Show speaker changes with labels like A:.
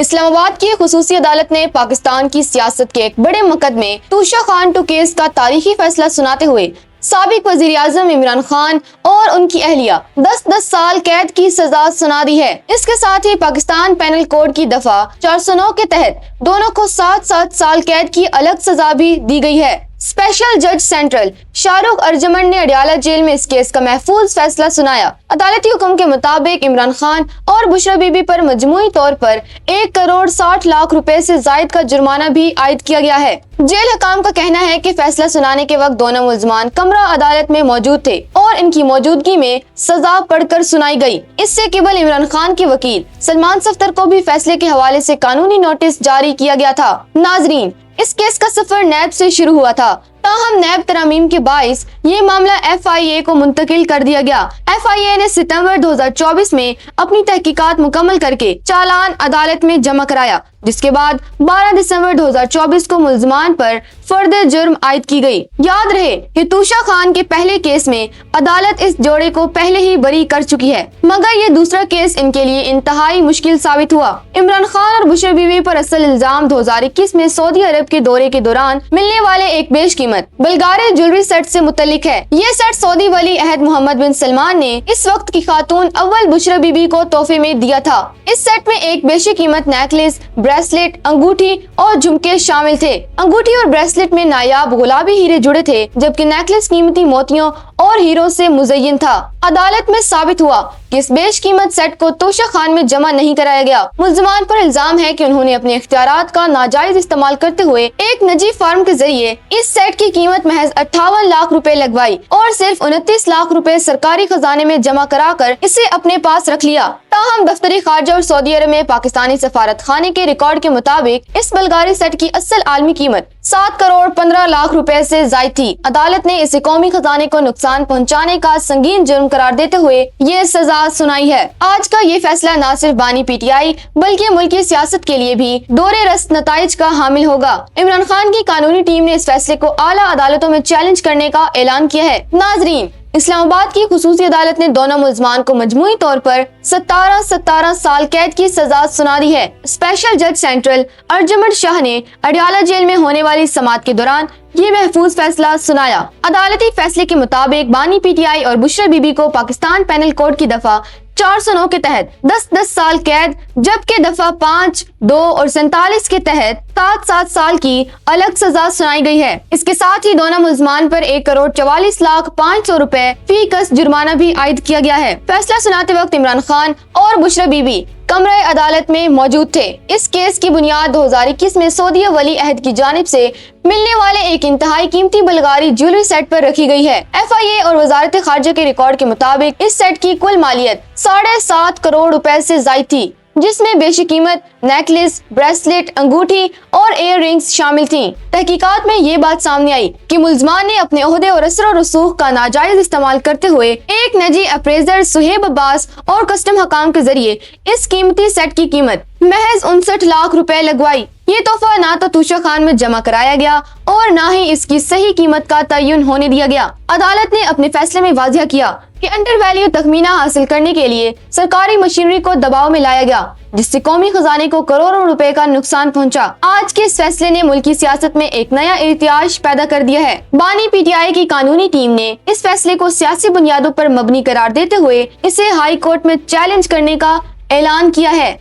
A: اسلام آباد کی خصوصی عدالت نے پاکستان کی سیاست کے ایک بڑے مقدمے توشہ خان 2 کیس کا تاریخی فیصلہ سناتے ہوئے سابق وزیر اعظم عمران خان اور ان کی اہلیہ 10 سال قید کی سزا سنا دی ہے۔ اس کے ساتھ ہی پاکستان پینل کوڈ کی دفعہ 409 کے تحت دونوں کو 7 سال قید کی الگ سزا بھی دی گئی ہے۔ اسپیشل جج سینٹرل شاہ رخ ارجمنڈ نے اڈیالہ جیل میں اس کیس کا محفوظ فیصلہ سنایا۔ عدالتی حکم کے مطابق عمران خان اور بشرا بی بی پر مجموعی طور پر 1 کروڑ 60 لاکھ روپے سے زائد کا جرمانہ بھی عائد کیا گیا ہے۔ جیل حکام کا کہنا ہے کہ فیصلہ سنانے کے وقت دونوں ملزمان کمرہ عدالت میں موجود تھے اور ان کی موجودگی میں سزا پڑھ کر سنائی گئی۔ اس سے قبل عمران خان کے وکیل سلمان صفدر کو بھی فیصلے کے حوالے سے قانونی نوٹس جاری کیا گیا تھا۔ ناظرین، اس کیس کا سفر نیب سے شروع ہوا تھا، تاہم نیب ترامیم کے باعث یہ معاملہ FIA کو منتقل کر دیا گیا۔ FIA نے ستمبر 2024 میں اپنی تحقیقات مکمل کر کے چالان عدالت میں جمع کرایا، جس کے بعد 12 دسمبر 2024 کو ملزمان پر فرد جرم عائد کی گئی۔ یاد رہے کہ توشہ خان کے پہلے کیس میں عدالت اس جوڑے کو پہلے ہی بری کر چکی ہے، مگر یہ دوسرا کیس ان کے لیے انتہائی مشکل ثابت ہوا۔ عمران خان اور بشرا بی بی پر اصل الزام 2021 میں سعودی عرب کے دورے کے دوران ملنے والے ایک بیش قیمت بلغاری جولری سیٹ سے متعلق ہے۔ یہ سیٹ سعودی ولی عہد محمد بن سلمان نے اس وقت کی خاتون اول بشرا بی بی کو تحفے میں دیا تھا۔ اس سیٹ میں ایک بیشی قیمت نیکلس، بریسلیٹ، انگوٹھی اور جھمکے شامل تھے۔ انگوٹھی اور بریسلیٹ میں نایاب گلابی ہیرے جڑے تھے، جبکہ نیکلس قیمتی موتیوں اور ہیروں سے مزین تھا۔ عدالت میں ثابت ہوا کہ اس بیش قیمت سیٹ کو توشہ خان میں جمع نہیں کرایا گیا۔ ملزمان پر الزام ہے کہ انہوں نے اپنے اختیارات کا ناجائز استعمال کرتے ہوئے ایک نجی فارم کے ذریعے اس سیٹ کی قیمت محض 58 لاکھ روپے لگوائی اور صرف 29 لاکھ روپے سرکاری خزانے میں جمع کرا کر اسے اپنے پاس رکھ لیا۔ تاہم دفتری خارجہ اور سعودی عرب میں پاکستانی سفارت خانے کے ریکارڈ کے مطابق اس بلغاری سیٹ کی اصل عالمی قیمت 7 کروڑ 15 لاکھ روپے سے زائد تھی۔ عدالت نے اسے قومی خزانے کو نقصان پہنچانے کا سنگین جرم قرار دیتے ہوئے یہ سزا سنائی ہے۔ آج کا یہ فیصلہ نہ صرف بانی PTI بلکہ ملکی سیاست کے لیے بھی دورے رست نتائج کا حامل ہوگا۔ عمران خان کی قانونی ٹیم نے اس فیصلے کو اعلیٰ عدالتوں میں چیلنج کرنے کا اعلان کیا ہے۔ ناظرین، اسلام آباد کی خصوصی عدالت نے دونوں ملزمان کو مجموعی طور پر 17 سال قید کی سزا سنا دی ہے۔ اسپیشل جج سینٹرل ارجمنڈ شاہ نے اڈیالہ جیل میں ہونے والی سماعت کے دوران یہ محفوظ فیصلہ سنایا۔ عدالتی فیصلے کے مطابق بانی PTI اور بشرا بی بی کو پاکستان پینل کوڈ کی دفعہ 409 کے تحت 10 سال قید، جبکہ دفعہ 5، 2 اور 47 کے تحت 7 سال کی الگ سزا سنائی گئی ہے۔ اس کے ساتھ ہی دونوں ملزمان پر 1 کروڑ 44 لاکھ 500 روپے فی کس جرمانہ بھی عائد کیا گیا ہے۔ فیصلہ سناتے وقت عمران خان اور بشرا بی بی کمرہ عدالت میں موجود تھے۔ اس کیس کی بنیاد 2021 میں سعودی ولی عہد کی جانب سے ملنے والے ایک انتہائی قیمتی بلغاری جولری سیٹ پر رکھی گئی ہے۔ FIA اور وزارت خارجہ کے ریکارڈ کے مطابق اس سیٹ کی کل مالیت 7.5 کروڑ روپے سے زائد تھی، جس میں بیشی قیمت نیکلس، بریسلیٹ، انگوٹھی اور ایئر رنگز شامل تھیں۔ تحقیقات میں یہ بات سامنے آئی کہ ملزمان نے اپنے عہدے اور اثر و رسوخ کا ناجائز استعمال کرتے ہوئے ایک نجی اپریزر سہیب عباس اور کسٹم حکام کے ذریعے اس قیمتی سیٹ کی قیمت محض 59 لاکھ روپے لگوائی۔ یہ تحفہ نہ تو توشہ خان میں جمع کرایا گیا اور نہ ہی اس کی صحیح قیمت کا تعین ہونے دیا گیا۔ عدالت نے اپنے فیصلے میں واضح کیا کہ انڈر ویلیو تخمینہ حاصل کرنے کے لیے سرکاری مشینری کو دباؤ میں لایا گیا، جس سے قومی خزانے کو کروڑوں روپے کا نقصان پہنچا۔ آج کے اس فیصلے نے ملکی سیاست میں ایک نیا ارتعاش پیدا کر دیا ہے۔ بانی PTI کی قانونی ٹیم نے اس فیصلے کو سیاسی بنیادوں پر مبنی قرار دیتے ہوئے اسے ہائی کورٹ میں چیلنج کرنے کا اعلان کیا ہے۔